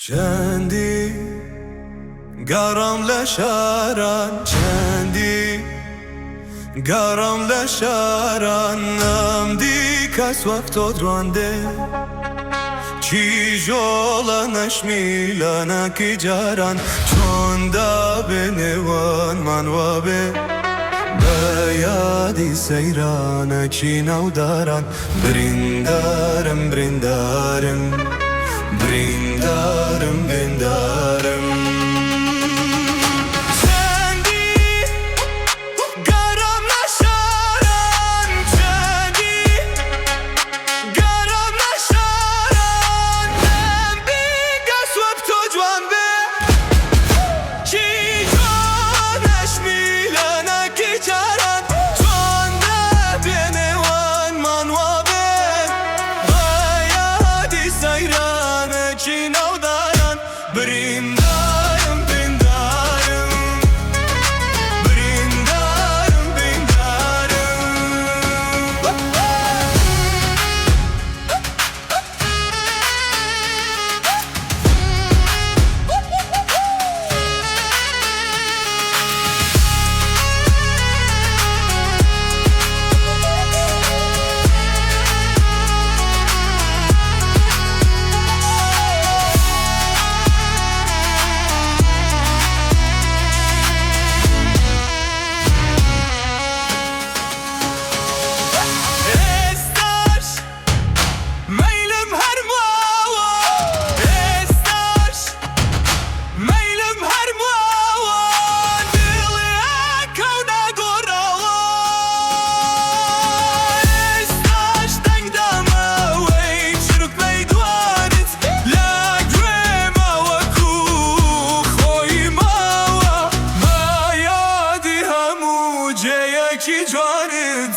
چندی گرم لشاران چندی گرم لشاران نمدی کس وقت درانده چی جولانش میلانه کی جاران چون دا بنوان من و به یادی سیرانه چی نو داران برندارم برندارم برندارم برندارم Ki canit